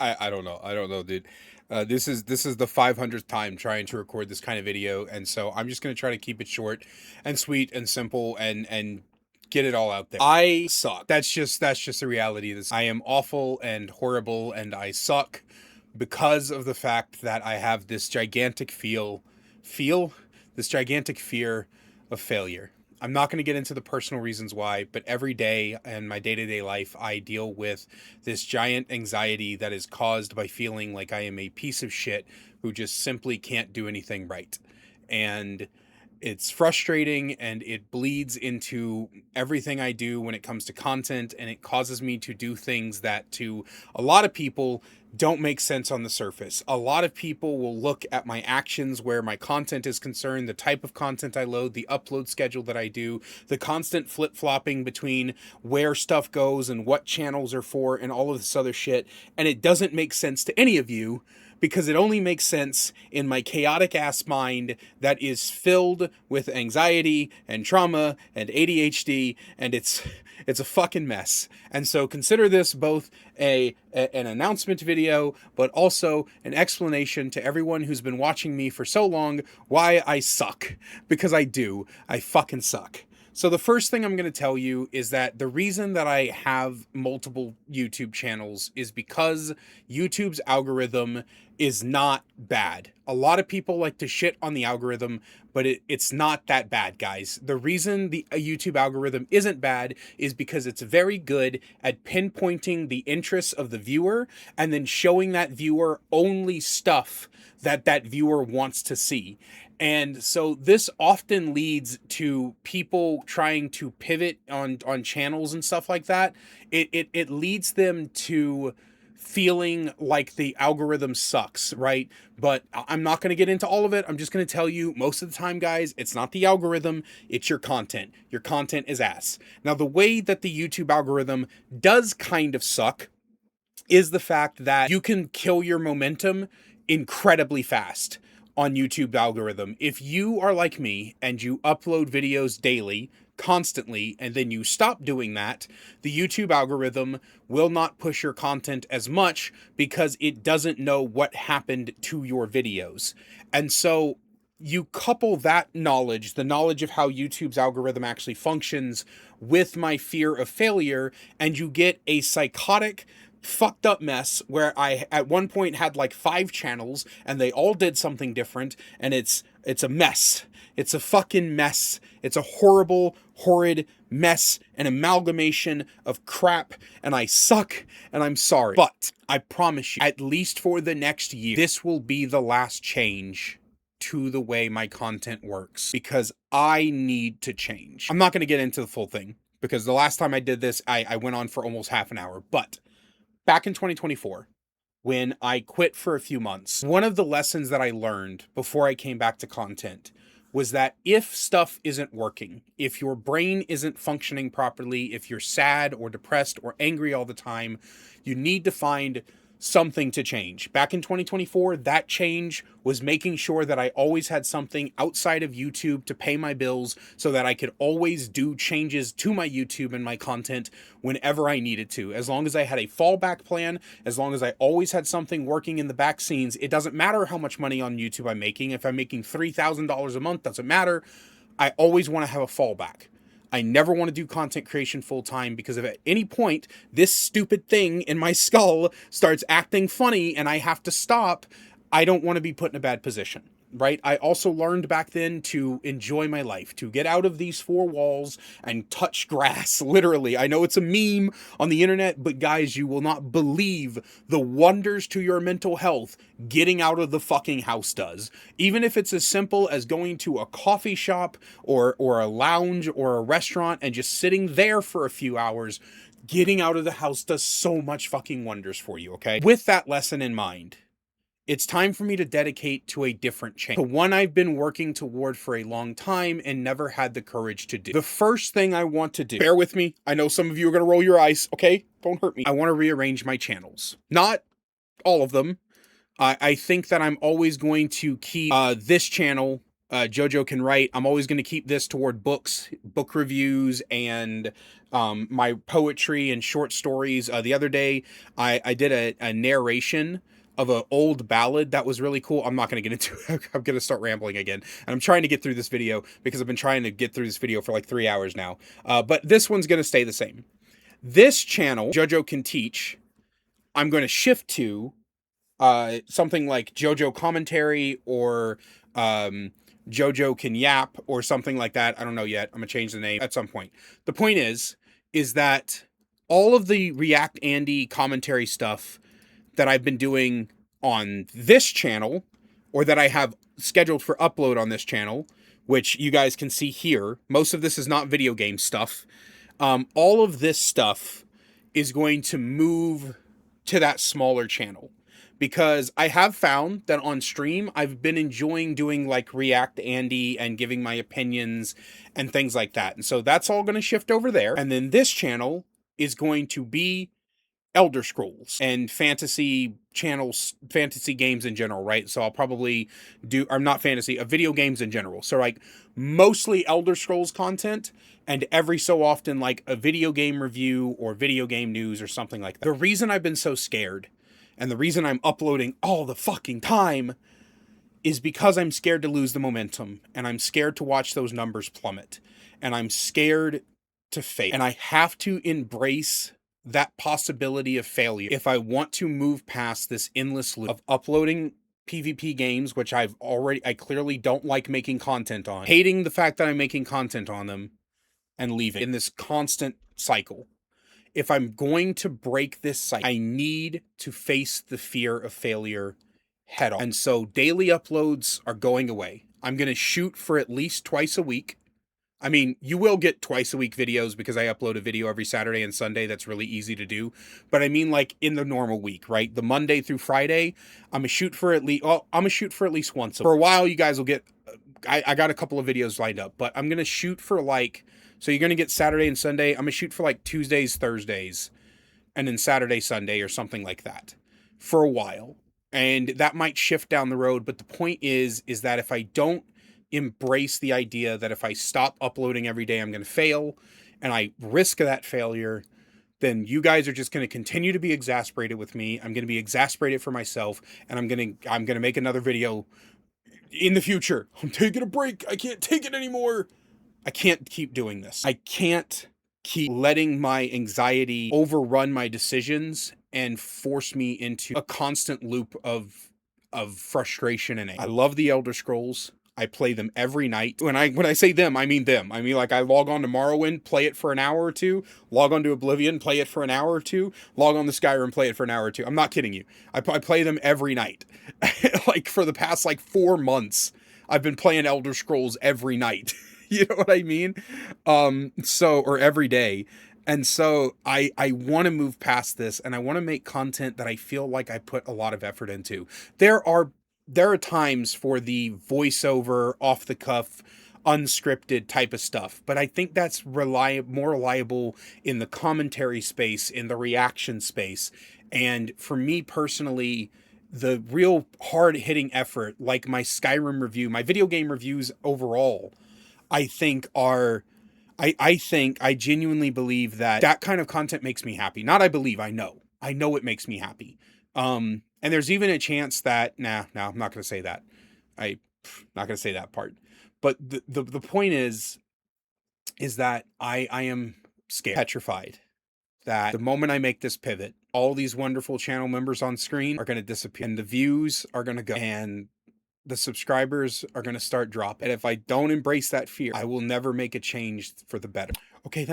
I don't know. I don't know, dude. This is the 500th time trying to record this kind of video, and so I'm just gonna try to keep it short and sweet and simple and get it all out there. I suck. That's just the reality of this. I am awful and horrible, and I suck because of the fact that I have this gigantic this gigantic fear of failure. I'm not going to get into the personal reasons why, but every day in my day-to-day life, I deal with this giant anxiety that is caused by feeling like I am a piece of shit who just simply can't do anything right. And it's frustrating, and it bleeds into everything I do when it comes to content, and it causes me to do things that to a lot of people don't make sense on the surface. A lot of people will look at my actions where my content is concerned, the type of content I load, the upload schedule that I do, the constant flip-flopping between where stuff goes and what channels are for and all of this other shit, and it doesn't make sense to any of you because it only makes sense in my chaotic ass mind that is filled with anxiety and trauma and ADHD, and it's a fucking mess. And so consider this both an announcement video, but also an explanation to everyone who's been watching me for so long why I suck. Because I do. I fucking suck. So the first thing I'm going to tell you is that the reason that I have multiple YouTube channels is because YouTube's algorithm is not bad. A lot of people like to shit on the algorithm, but it's not that bad, guys. The reason the YouTube algorithm isn't bad is because it's very good at pinpointing the interests of the viewer and then showing that viewer only stuff that that viewer wants to see. And so this often leads to people trying to pivot on channels and stuff like that. It leads them to feeling like the algorithm sucks, right? But I'm not going to get into all of it. I'm just going to tell you most of the time, guys, it's not the algorithm, it's your content. Your content is ass. Now, the way that the YouTube algorithm does kind of suck is the fact that you can kill your momentum incredibly fast on YouTube algorithm. If you are like me and you upload videos daily, constantly, and then you stop doing that, the YouTube algorithm will not push your content as much because it doesn't know what happened to your videos. And so you couple that knowledge, the knowledge of how YouTube's algorithm actually functions, with my fear of failure, and you get a psychotic, fucked up mess where I at one point had like 5 channels and they all did something different, and it's a mess. It's a fucking mess. It's a horrible, horrid mess, an amalgamation of crap, and I suck, and I'm sorry. But I promise you, at least for the next year, this will be the last change to the way my content works, because I need to change. I'm not going to get into the full thing, because the last time I did this, I went on for almost half an hour, but back in 2024, when I quit for a few months, one of the lessons that I learned before I came back to content was that if stuff isn't working, if your brain isn't functioning properly, if you're sad or depressed or angry all the time, you need to find something to change. Back in 2024, that change was making sure that I always had something outside of YouTube to pay my bills so that I could always do changes to my YouTube and my content whenever I needed to. As long as I had a fallback plan, as long as I always had something working in the back scenes, it doesn't matter how much money on YouTube I'm making. If I'm making $3,000 a month, doesn't matter. I always want to have a fallback. I never want to do content creation full time, because if at any point this stupid thing in my skull starts acting funny and I have to stop, I don't want to be put in a bad position, right? I also learned back then to enjoy my life, to get out of these 4 walls and touch grass, literally. I know it's a meme on the internet, but guys, you will not believe the wonders to your mental health getting out of the fucking house does. Even if it's as simple as going to a coffee shop or a lounge or a restaurant and just sitting there for a few hours, getting out of the house does so much fucking wonders for you, okay? With that lesson in mind, it's time for me to dedicate to a different change, to one I've been working toward for a long time and never had the courage to do. The first thing I want to do, bear with me, I know some of you are going to roll your eyes, okay? Don't hurt me. I want to rearrange my channels. Not all of them. I think that I'm always going to keep this channel JoJo Can Write. I'm always going to keep this toward books, book reviews, and my poetry and short stories. The other day, I did a narration of an old ballad that was really cool. I'm not going to get into it. I'm going to start rambling again. And I'm trying to get through this video because I've been trying to get through this video for like 3 hours now. But this one's going to stay the same. This channel, JoJo Can Teach, I'm going to shift to something like JoJo Commentary or JoJo Can Yap or something like that. I don't know yet. I'm going to change the name at some point. The point is that all of the React Andy commentary stuff that I've been doing on this channel, or that I have scheduled for upload on this channel, which you guys can see here, most of this is not video game stuff. All of this stuff is going to move to that smaller channel, because I have found that on stream, I've been enjoying doing like React Andy and giving my opinions and things like that. And so that's all going to shift over there. And then this channel is going to be Elder Scrolls and fantasy channels, fantasy games in general, right? So I'll probably do, or not fantasy, video games in general. So like mostly Elder Scrolls content, and every so often like a video game review or video game news or something like that. The reason I've been so scared, and the reason I'm uploading all the fucking time, is because I'm scared to lose the momentum, and I'm scared to watch those numbers plummet, and I'm scared to fail. And I have to embrace that possibility of failure if I want to move past this endless loop of uploading PvP games, which I clearly don't like making content on, hating the fact that I'm making content on them, and leaving in this constant cycle. If I'm going to break this cycle, I need to face the fear of failure head on. And so daily uploads are going away. I'm going to shoot for at least twice a week. I mean, you will get twice a week videos because I upload a video every Saturday and Sunday. That's really easy to do. But I mean, like in the normal week, right? The Monday through Friday, I'm gonna shoot for at least, once. For a while, you guys will get, I got a couple of videos lined up, but I'm going to shoot for like, so you're going to get Saturday and Sunday. I'm going to shoot for like Tuesdays, Thursdays, and then Saturday, Sunday, or something like that for a while. And that might shift down the road. But the point is that if I don't embrace the idea that if I stop uploading every day, I'm going to fail, and I risk that failure, then you guys are just going to continue to be exasperated with me. I'm going to be exasperated for myself, and I'm going to make another video in the future. I'm taking a break. I can't take it anymore. I can't keep doing this. I can't keep letting my anxiety overrun my decisions and force me into a constant loop of frustration and anger. I love the Elder Scrolls. I play them every night. When I say them, I mean them. I mean, like, I log on to Morrowind, play it for an hour or two, log on to Oblivion, play it for an hour or two, log on to Skyrim, play it for an hour or two. I'm not kidding you. I play them every night. Like, for the past, like, 4 months, I've been playing Elder Scrolls every night. You know what I mean? Or every day. And so I want to move past this, and I want to make content that I feel like I put a lot of effort into. There are times for the voiceover, off the cuff, unscripted type of stuff, but I think that's more reliable in the commentary space, in the reaction space. And for me personally, the real hard-hitting effort, like my Skyrim review, my video game reviews overall, I think I genuinely believe that kind of content makes me happy. Not I believe, I know it makes me happy. And there's even a chance that, I'm not going to say that. I'm not going to say that part. But the point is that I am scared, petrified, that the moment I make this pivot, all these wonderful channel members on screen are going to disappear, and the views are going to go, and the subscribers are going to start dropping. And if I don't embrace that fear, I will never make a change for the better. Okay,